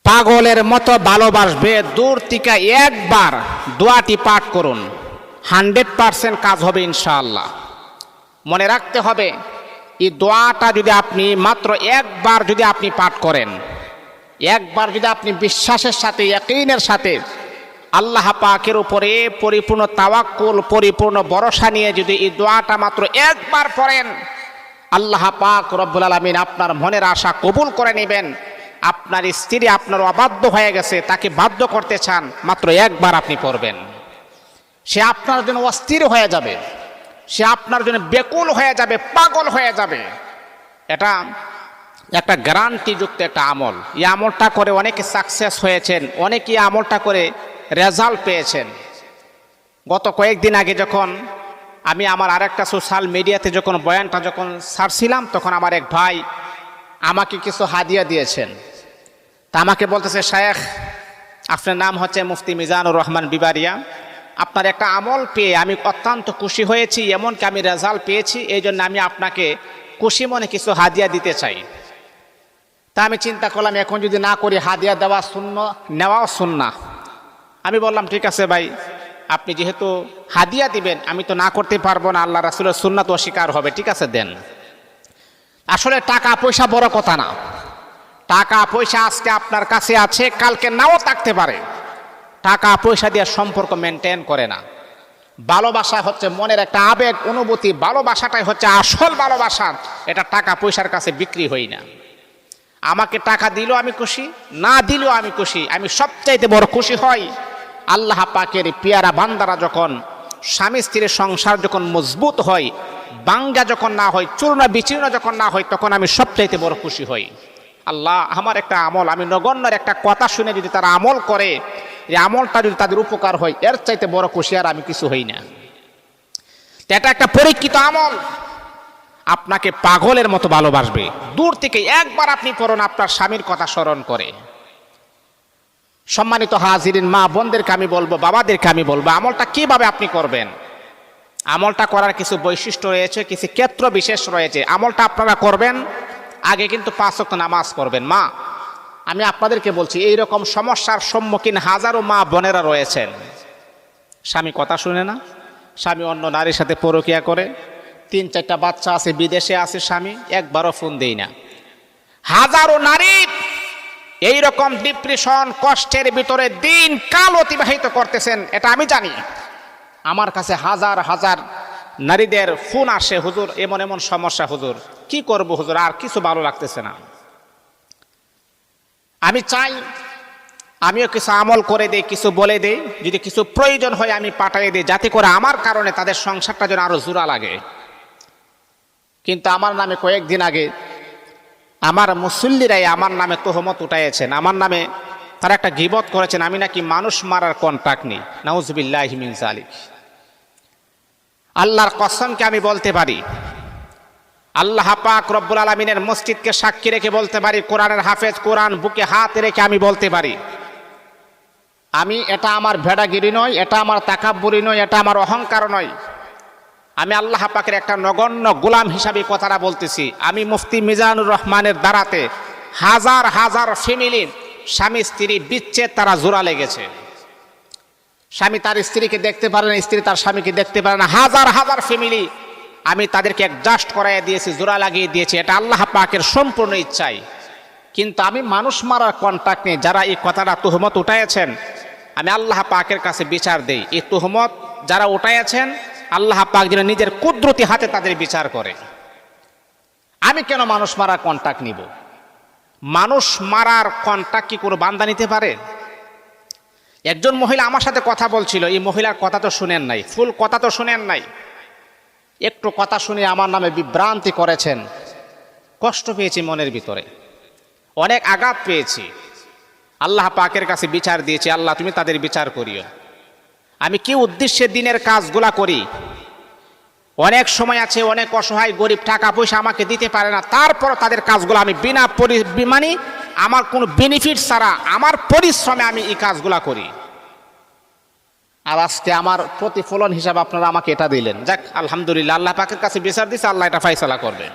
পাগলের মতো ভালোবাসবে, দূর থেকে একবার দোয়াটি পাঠ করুন, 100% কাজ হবে ইনশাআল্লাহ। মনে রাখতে হবে, এই দোয়াটা যদি আপনি মাত্র একবার যদি আপনি পাঠ করেন, একবার যদি আপনি বিশ্বাসের সাথে, ইয়াকিনের সাথে আল্লাহ পাকের উপরে পরিপূর্ণ তাওয়াক্কুল, পরিপূর্ণ ভরসা নিয়ে যদি এই দোয়াটা মাত্র একবার পড়েন, আল্লাহ পাক রব্বুল আলামিন আপনার মনের আশা কবুল করে নেবেন। আপনার স্ত্রী আপনার অবাধ্য হয়ে গেছে, তাকে বাধ্য করতে চান, মাত্র একবার আপনি পড়বেন, সে আপনার জন্য অস্থির হয়ে যাবে, সে আপনার জন্য বেকুল হয়ে যাবে, পাগল হয়ে যাবে। এটা একটা গ্যারান্টিযুক্ত একটা আমল। এই আমলটা করে অনেকে সাকসেস হয়েছেন, অনেকে এই আমলটা করে রেজাল্ট পেয়েছেন। গত কয়েকদিন আগে যখন আমি আমার আরেকটা সোশ্যাল মিডিয়াতে যখন বয়ানটা যখন ছাড়ছিলাম, তখন আমার এক ভাই আমাকে কিছু হাদিয়া দিয়েছেন। তা আমাকে বলতেছে, শায়েখ আপনার নাম হচ্ছে মুফতি মিজানুর রহমান বিবারিয়া, আপনার একটা আমল পেয়ে আমি অত্যন্ত খুশি হয়েছি, এমনকি আমি রেজাল্ট পেয়েছি, এই জন্য আমি আপনাকে খুশি মনে কিছু হাদিয়া দিতে চাই। তা আমি চিন্তা করলাম, এখন যদি না করি হাদিয়া দেওয়া শূন্য, নেওয়াও শূন্য। আমি বললাম, ঠিক আছে ভাই, আপনি যেহেতু হাদিয়া দিবেন, আমি তো না করতে পারবো না, আল্লাহ রাসূলের সুন্নাত অস্বীকার হবে, ঠিক আছে দেন। আসলে টাকা পয়সা বড় কথা না, টাকা পয়সা আজকে আপনার কাছে আছে, কালকে নাও থাকতে পারে। টাকা পয়সা দিয়ে সম্পর্ক মেনটেন করে না। ভালোবাসা হচ্ছে মনের একটা আবেগ, অনুভূতি, ভালোবাসাটাই হচ্ছে আসল ভালোবাসা। এটা টাকা পয়সার কাছে বিক্রি হই না। আমাকে টাকা দিলেও আমি খুশি, না দিলেও আমি খুশি। আমি সবচাইতে বড় খুশি হই আল্লাহ পাকের পিয়ারা বান্দারা যখন স্বামী স্ত্রীর সংসার যখন মজবুত হয়, বাঙ্গা যখন না হয়, চূর্ণ বিচূর্ণ যখন না হয়, তখন আমি সবচাইতে বড় খুশি হই। আল্লাহ, আমার একটা আমল, আমি নগণ্যের একটা কথা শুনে যদি তারা আমল করে, এই আমলটা যদি তাদের উপকার হয়, এর চাইতে বড় খুশি আর আমি কিছু হই না। এটা একটা পরীক্ষিত আমল, আপনাকে পাগলের মতো ভালোবাসবে। দূর থেকে একবার আপনি পড়ুন, আপনার স্বামীর কথা স্মরণ করে। সম্মানিত হাজিরিন, মা বোনদেরকে আমি বলবো, বাবাদেরকে আমি বলবো, আমলটা কিভাবে আপনি করবেন। আমলটা করার কিছু বৈশিষ্ট্য রয়েছে, কিছু ক্ষেত্র বিশেষ রয়েছে। আমলটা আপনারা করবেন, আগে কিন্তু 5 ওয়াক্ত নামাজ পড়বেন। মা, আমি আপনাদেরকে বলছি, এইরকম সমস্যার সম্মুখীন হাজারো মা বোনেরা রয়েছেন। স্বামী কথা শুনে না, স্বামী অন্য নারীর সাথে পরকীয়া করে, 3-4টা বাচ্চা আছে, বিদেশে আছে, স্বামী একবারও ফোন দেই না। হাজারো নারী এইরকম ডিপ্রেশন, কষ্টের ভিতরে দিন কাল অতিবাহিত করতেছেন, এটা আমি জানি। আমার কাছে হাজার হাজার নারীদের ফোন আসে, হুজুর এমন এমন সমস্যা, হুজুর কি করব, হুজুর আর কিছু ভালো লাগতেছে না। আমি চাই আমিও কিছু আমল করে দেই, কিছু বলে দেই, যদি কিছু প্রয়োজন হয় আমি পাঠিয়ে দিই, যাতে করে আমার কারণে তাদের সংসারটা যেন আরো জোড়া লাগে। কিন্তু আমার নামে কয়েকদিন আগে আমার মুসল্লিরাই আমার নামে তোহমত উঠাইয়েছেন, আমার নামে তারা একটা গীবত করেছেন, আমি নাকি মানুষ মারার কন্ট্রাক্ট নিই। নাউজুবিল্লাহি মিন যালিক। আল্লাহর কসমকে আমি বলতে পারি, আল্লাহ পাক রব্বুল আলামিনের মসজিদকে সাক্ষী রেখে বলতে পারি, কোরআনের হাফেজ, কোরআন বুকে হাত রেখে আমি বলতে পারি, আমি এটা আমার ভেড়াগিরি নয়, এটা আমার তাকাব্বুরি নয়, এটা আমার অহংকার নয়। আমি আল্লাহ পাকের একটা নগণ্য গোলাম হিসাবে কথাটা বলতেছি। আমি মুফতি মিজানুর রহমানের দ্বারাতে হাজার হাজার ফ্যামিলি স্বামী স্ত্রী বিচ্ছেদ তারা জোড়া লেগেছে। স্বামী তার স্ত্রীকে দেখতে পারে না, স্ত্রী তার স্বামীকে দেখতে পারে না। হাজার হাজার ফ্যামিলি আমি তাদেরকে অ্যাডজাস্ট করাইয়া দিয়েছি, জোড়া লাগিয়ে দিয়েছি। এটা আল্লাহ পাকের সম্পূর্ণ ইচ্ছাই। কিন্তু আমি মানুষ মারার কন্ট্রাক্ট নেই। যারা এই কথাটা তুহমত উঠাইয়াছেন, আমি আল্লাহ পাকের কাছে বিচার দেই, এই তুহমত যারা উঠাইয়াছেন, আল্লাহ পাক যেন নিজের কুদরতি হাতে তাদের বিচার করে। আমি কেন মানুষ মারার কন্ট্রাক্ট নিব? মানুষ মারার কন্ট্রাক্ট কি কোনো বান্দা নিতে পারে? একজন মহিলা আমার সাথে কথা বলছিল, এই মহিলার কথা তো শুনেন নাই, ফুল কথা তো শুনেন নাই, একটু কথা শুনে আমার নামে বিভ্রান্তি করেছেন। কষ্ট পেয়েছি মনের ভিতরে, অনেক আঘাত পেয়েছি। আল্লাহ পাকের কাছে বিচার দিয়েছি, আল্লাহ তুমি তাদের বিচার করিও। আমি কি উদ্দেশ্যে দিনের কাজগুলা করি? অনেক সময় আছে, অনেক অসহায় গরিব টাকা পয়সা আমাকে দিতে পারে না, তারপর তাদের কাজগুলো আমি বিনা মানে আমার কোনো বেনিফিট ছাড়া আমার পরিশ্রমে আমি এই কাজগুলা করি। আর আজকে আমার প্রতিফলন হিসাবে আপনারা আমাকে এটা দিলেন। যাক, আলহামদুলিল্লাহ, আল্লাহ পাকের কাছে বিচার দিচ্ছে, আল্লাহ এটা ফায়সালা করবে।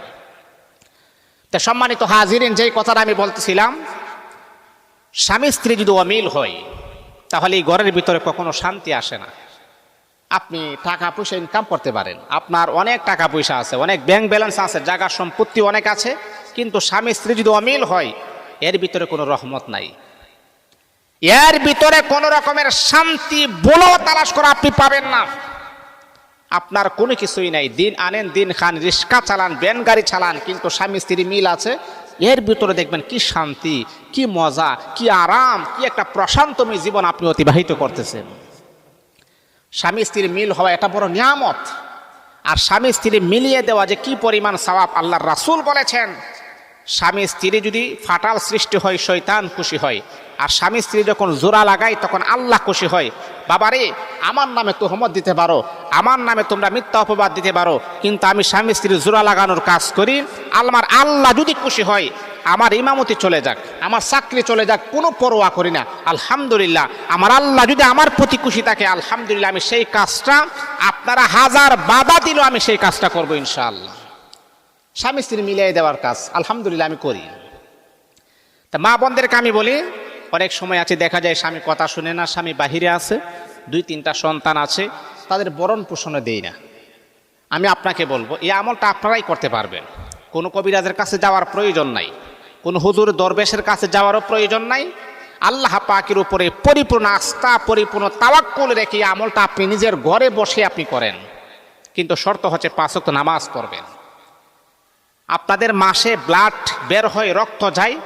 তা সম্মানিত হাজিরিন, যেই কথাটা আমি বলতেছিলাম, স্বামী স্ত্রী যদি অমিল হয় তাহলে এই ঘরের ভিতরে কখনো শান্তি আসে না। আপনি টাকা পয়সা ইনকাম করতে পারেন, আপনার অনেক টাকা পয়সা আছে, অনেক ব্যাংক ব্যালেন্স আছে, জায়গা সম্পত্তি অনেক আছে, কিন্তু স্বামী স্ত্রী যদি অমিল হয় এর ভিতরে কোনো রহমত নাই, এর ভিতরে কোনো রকমের শান্তি বলেও তালাশ করে আপনি পাবেন না। আপনার কোনো কিছুই নাই, দিন আনেন দিন খান, রিক্সা চালান, ভ্যান গাড়ি চালান, কিন্তু স্বামী স্ত্রী মিল আছে, এর ভিতরে দেখবেন কি শান্তি, কি মজা, কি আরাম, কি একটা প্রশান্তময় জীবন আপনি অতিবাহিত করতেছেন। স্বামী স্ত্রীর মিল হওয়া এটা বড় নিয়ামত। আর স্বামী স্ত্রী মিলিয়ে দেওয়া যে কি পরিমাণ সওয়াব, আল্লাহর রাসূল বলেছেন স্বামী স্ত্রী যদি ফাটাল সৃষ্টি হয় শয়তান খুশি হয়, আর স্বামী স্ত্রী যখন জোড়া লাগায় তখন আল্লাহ খুশি হয়। বাবারে, আমার নামে তোহমত দিতে পারো, আমার নামে তোমরা মিথ্যা অপবাদ দিতে পারো, কিন্তু আমি স্বামী স্ত্রী জোড়া লাগানোর কাজ করি, আমার আল্লাহ যদি খুশি হয়, আমার ইমামতি চলে যাক, আমার চাকরি চলে যাক, কোনো পরোয়া করি না, আলহামদুলিল্লাহ। আমার আল্লাহ যদি আমার প্রতি খুশি থাকে, আলহামদুলিল্লাহ, আমি সেই কাজটা, আপনারা হাজার বাধা দিলেও আমি সেই কাজটা করবো ইনশাআল্লাহ। স্বামী স্ত্রী মিলিয়ে দেওয়ার কাজ আলহামদুলিল্লাহ আমি করি। তা মা বোনদেরকে আমি বলি, অনেক সময় আছে দেখা যায় স্বামী কথা শুনে না, স্বামী বাহিরে আছে, 2-3টা সন্তান আছে, তাদের বরণ পোষণে দেই না। আমি আপনাকে বলবো এই আমলটা আপনারাই করতে পারবেন, কোনো কবিরাজের কাছে যাওয়ার প্রয়োজন নাই, কোনো হুজুর দরবেশের কাছে যাওয়ারও প্রয়োজন নাই। আল্লাহ পাকের উপরে পরিপূর্ণ আস্থা, পরিপূর্ণ তাওয়াক্কুল রেখে এই আমলটা আপনি নিজের ঘরে বসে আপনি করেন, কিন্তু শর্ত হচ্ছে 5 ওয়াক্ত নামাজ পড়বেন। আপনাদের মাসে ব্লাড বের হয়, রক্ত যায়,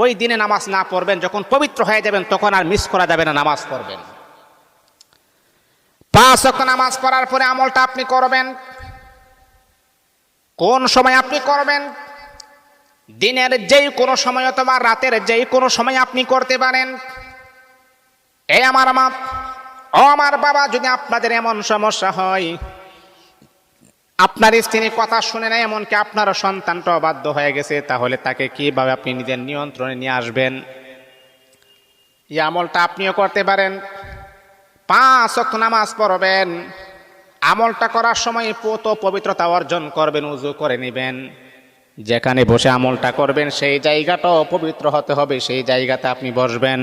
ওই দিনে নামাজ না পড়বেন, যখন পবিত্র হয়ে যাবেন তখন আর মিস করা যাবে না, নামাজ পড়বেন। 5 ওয়াক্ত নামাজ পড়ার পরে আমলটা আপনি করবেন। কোন সময় আপনি করবেন? দিনের যেই কোনো সময় অথবা রাতের যেই কোনো সময় আপনি করতে পারেন। এই আমার মা ও আমার বাবা, যদি আপনাদের এমন সমস্যা হয়, আপনার স্ত্রী কথা শুনে না, এমনকি আপনার সন্তানটা অবাধ্য হয়ে গেছে, তাহলে তাকে কিভাবে আপনি নিজের নিয়ন্ত্রণে নিয়ে আসবেন? এই আমলটা আপনিও করতে পারেন। 5 ওয়াক্ত নামাজ পড়বেন। আমলটা করার সময় পবিত্রতা অর্জন করবেন, উযু করে নেবেন। যেখানে বসে আমলটা করবেন সেই জায়গাটাও পবিত্র হতে হবে, সেই জায়গাতে আপনি বসবেন।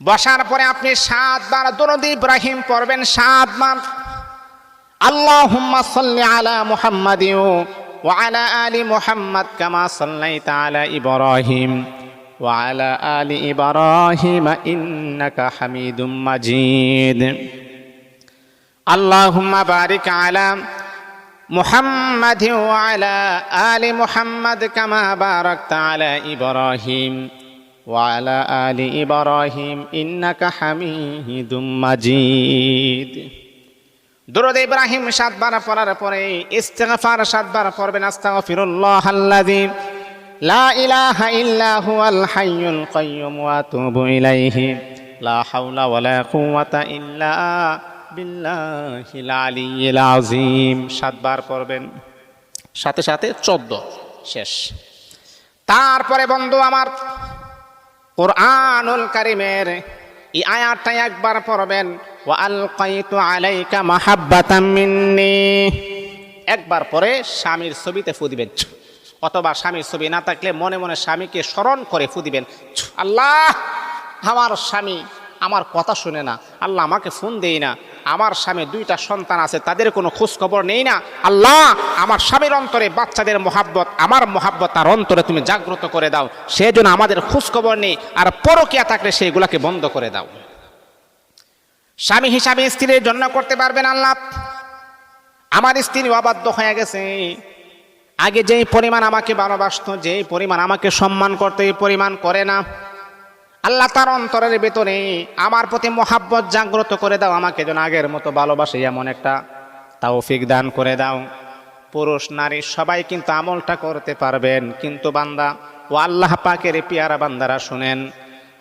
বসার পরে আপনি 7 বার দুরূদ ইব্রাহিম পড়বেন, 7 বার। আল্লাহুম্মা সাল্লি আলা মুহাম্মাদিন ওয়া আলা আলি মুহাম্মাদ কামা সাল্লাইতা আলা ইব্রাহিম ওয়া আলা আলি ইব্রাহিম ইন্নাকা হামিদুম মাজিদ। আল্লাহুম্মা বারিক আলা মুহাম্মাদিন ওয়া আলা আলি মুহাম্মাদ কামা বারাকতা আলা ইব্রাহিম ওয়া আলা আলি ইব্রাহিম ইন্নাকা হামিদুম মাজিদ। দুরূদ ইব্রাহিম 7 বার পড়ার পরে ইস্তিগফার 7 বার পড়বেন। আস্তাগফিরুল্লাহাল্লাযী লা ইলাহা ইল্লা হুয়াল হাইয়ুল কাইয়্যুম ওয়া আতুবু ইলাইহি লা হাওলা ওয়ালা কুওয়াতা ইল্লা বিল্লাহিল আলিয়্যিল আযীম 7 বার পড়বেন, সাথে সাথে 14 শেষ। তারপরে বন্ধু আমার, কুরআনুল কারীমের এই আয়াতটা একবার পড়বেন, ওয়া আলকাইতু আলাইকা মাহাব্বাতাম মিন্নি। একবার পরে স্বামীর ছবিতে ফু দিবেন, অথবা স্বামীর ছবি না থাকলে মনে মনে স্বামীকে স্মরণ করে ফু দিবেন। আল্লাহ, আমার স্বামী আমার কথা শুনে না, আল্লাহ আমাকে ফোন দেই না, আমার স্বামী 2টা সন্তান আছে, তাদের কোনো খোঁজ খবর নেই না, আল্লাহ আমার স্বামীর অন্তরে বাচ্চাদের মহাব্বত, আমার মহাব্বত তার অন্তরে তুমি জাগ্রত করে দাও, সেজন্য আমাদের খোঁজ খবর নেই, আর পরকীয়া থাকলে সেইগুলাকে বন্ধ করে দাও। স্বামী হিসাবে স্ত্রীর জন্য করতে পারবেন, আল্লাহ আমার স্ত্রী অবাধ্য হয়ে গেছে, আগে যেই পরিমাণ আমাকে ভালোবাসত, যেই পরিমাণ আমাকে সম্মান করত, এই পরিমাণ করে না, আল্লাহ তার অন্তরের ভেতরে আমার প্রতি মহাব্বত জাগ্রত করে দাও, আমাকে যেন আগের মতো ভালোবাসে এমন একটা তৌফিক দান করে দাও। পুরুষ নারী সবাই কিন্তু আমলটা করতে পারবেন, কিন্তু বান্দা ও আল্লাহ পাকের পিয়ারা বান্দারা শুনেন,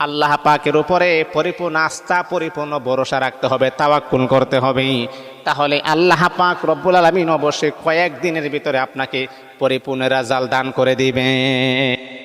আল্লাহ পাকের উপরে পরিপূর্ণ আস্থা, পরিপূর্ণ ভরসা রাখতে হবে, তাওয়াক্কুল করতে হবে, তাহলে আল্লাহ পাক রব্বুল আলামিন অবশ্যই কয়েকদিনের ভিতরে আপনাকে পরিপূর্ণ রেজাল্ট দান করে দিবেন।